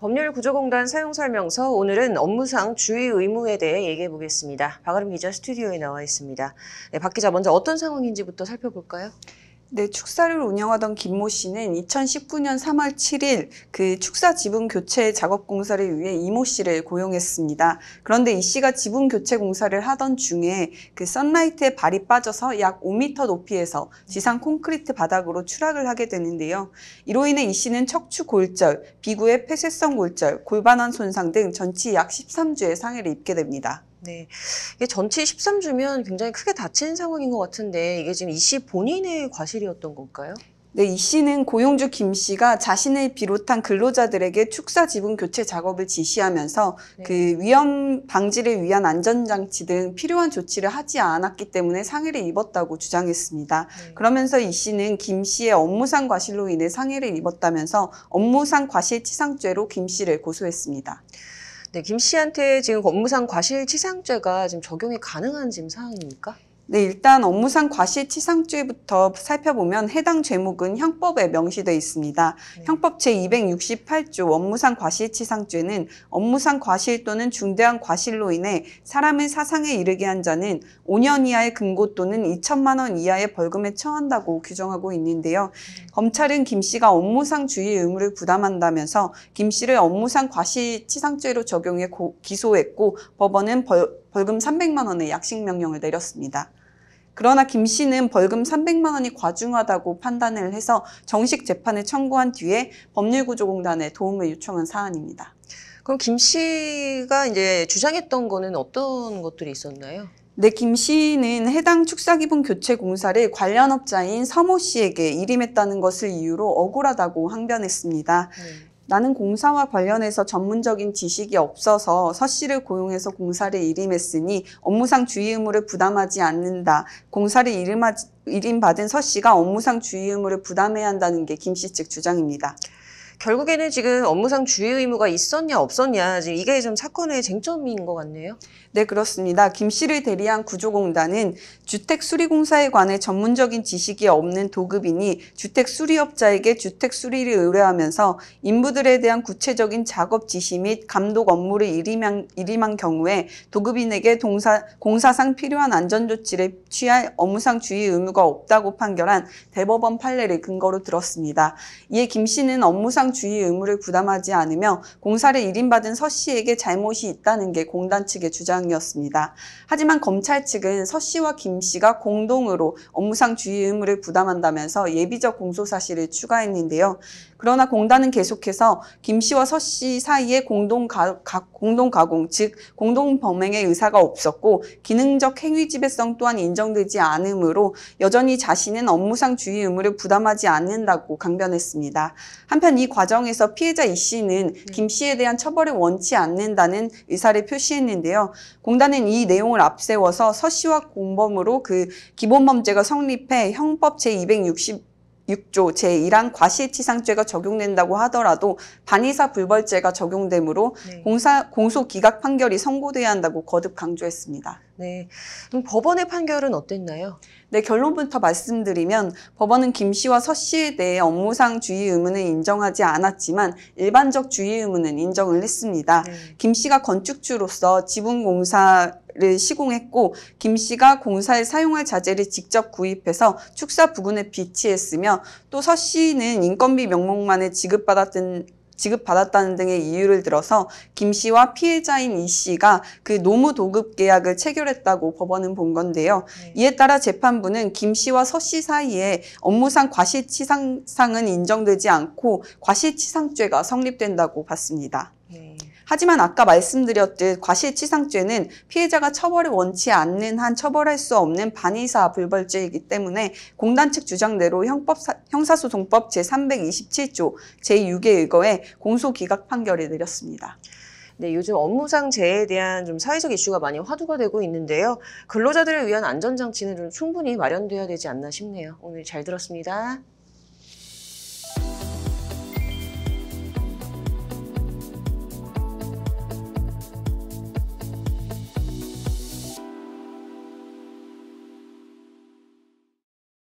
법률구조공단 사용설명서, 오늘은 업무상 주의 의무에 대해 얘기해 보겠습니다. 박아름 기자 스튜디오에 나와 있습니다. 네, 박 기자, 먼저 어떤 상황인지부터 살펴볼까요? 네, 축사를 운영하던 김모 씨는 2019년 3월 7일 그 축사 지붕 교체 작업 공사를 위해 이모 씨를 고용했습니다. 그런데 이 씨가 지붕 교체 공사를 하던 중에 그 선라이트에 발이 빠져서 약 5m 높이에서 지상 콘크리트 바닥으로 추락을 하게 되는데요. 이로 인해 이 씨는 척추 골절, 비구의 폐쇄성 골절, 골반원 손상 등 전치 약 13주의 상해를 입게 됩니다. 네, 이게 전치 13주면 굉장히 크게 다친 상황인 것 같은데, 이게 지금 이 씨 본인의 과실이었던 건가요? 네, 이 씨는 고용주 김 씨가 자신을 비롯한 근로자들에게 축사 지붕 교체 작업을 지시하면서 네. 그 위험 방지를 위한 안전장치 등 필요한 조치를 하지 않았기 때문에 상해를 입었다고 주장했습니다. 네. 그러면서 이 씨는 김 씨의 업무상 과실로 인해 상해를 입었다면서 업무상 과실치상죄로 김 씨를 고소했습니다. 네, 김 씨한테 지금 업무상 과실치상죄가 지금 적용이 가능한 지금 사항입니까? 네, 일단 업무상 과실치상죄부터 살펴보면 해당 죄목은 형법에 명시되어 있습니다. 네. 형법 제268조 업무상 과실치상죄는 업무상 과실 또는 중대한 과실로 인해 사람을 사상에 이르게 한 자는 5년 이하의 금고 또는 2천만 원 이하의 벌금에 처한다고 규정하고 있는데요. 검찰은 김 씨가 업무상 주의 의무를 부담한다면서 김 씨를 업무상 과실치상죄로 적용해 기소했고 법원은 벌금 300만 원의 약식명령을 내렸습니다. 그러나 김 씨는 벌금 300만 원이 과중하다고 판단을 해서 정식 재판을 청구한 뒤에 법률구조공단에 도움을 요청한 사안입니다. 그럼 김 씨가 이제 주장했던 거는 어떤 것들이 있었나요? 네, 김 씨는 해당 축사기붕 교체 공사를 관련 업자인 서모 씨에게 일임했다는 것을 이유로 억울하다고 항변했습니다. 나는 공사와 관련해서 전문적인 지식이 없어서 서 씨를 고용해서 공사를 일임했으니 업무상 주의 의무를 부담하지 않는다. 공사를 일임받은 서 씨가 업무상 주의 의무를 부담해야 한다는 게 김 씨 측 주장입니다. 결국에는 지금 업무상 주의 의무가 있었냐 없었냐, 지금 이게 좀 사건의 쟁점인 것 같네요. 네, 그렇습니다. 김 씨를 대리한 구조공단은 주택수리공사에 관해 전문적인 지식이 없는 도급인이 주택수리업자에게 주택수리를 의뢰하면서 인부들에 대한 구체적인 작업 지시 및 감독 업무를 일임한 경우에 도급인에게 공사상 필요한 안전조치를 취할 업무상 주의 의무가 없다고 판결한 대법원 판례를 근거로 들었습니다. 이에 김 씨는 업무상 주의 의무를 부담하지 않으며 공사를 일임받은 서 씨에게 잘못이 있다는 게 공단 측의 주장이었습니다. 하지만 검찰 측은 서 씨와 김 씨가 공동으로 업무상 주의 의무를 부담한다면서 예비적 공소 사실을 추가했는데요. 그러나 공단은 계속해서 김 씨와 서 씨 사이에 공동 가공, 즉 공동 범행의 의사가 없었고 기능적 행위 지배성 또한 인정되지 않으므로 여전히 자신은 업무상 주의 의무를 부담하지 않는다고 강변했습니다. 한편 이 과정에서 피해자 이 씨는 김 씨에 대한 처벌을 원치 않는다는 의사를 표시했는데요. 공단은 이 내용을 앞세워서 서 씨와 공범으로 그 기본범죄가 성립해 형법 제266조 제1항 과실치상죄가 적용된다고 하더라도 반의사 불벌죄가 적용되므로 공소 기각 판결이 선고돼야 한다고 거듭 강조했습니다. 네, 그럼 법원의 판결은 어땠나요? 네, 결론부터 말씀드리면 법원은 김 씨와 서 씨에 대해 업무상 주의 의무는 인정하지 않았지만 일반적 주의 의무는 인정을 했습니다. 김 씨가 건축주로서 지붕 공사를 시공했고 김 씨가 공사에 사용할 자재를 직접 구입해서 축사 부근에 비치했으며 또 서 씨는 인건비 명목만을 지급받았다는 등의 이유를 들어서 김 씨와 피해자인 이 씨가 그 노무 도급 계약을 체결했다고 법원은 본 건데요. 이에 따라 재판부는 김 씨와 서 씨 사이에 업무상 과실치상상은 인정되지 않고 과실치상죄가 성립된다고 봤습니다. 하지만 아까 말씀드렸듯 과실치상죄는 피해자가 처벌을 원치 않는 한 처벌할 수 없는 반의사 불벌죄이기 때문에 공단 측 주장대로 형사소송법 제327조 제6에 의거해 공소기각 판결을 내렸습니다. 네, 요즘 업무상 재해에 대한 좀 사회적 이슈가 많이 화두가 되고 있는데요. 근로자들을 위한 안전장치는 좀 충분히 마련돼야 되지 않나 싶네요. 오늘 잘 들었습니다.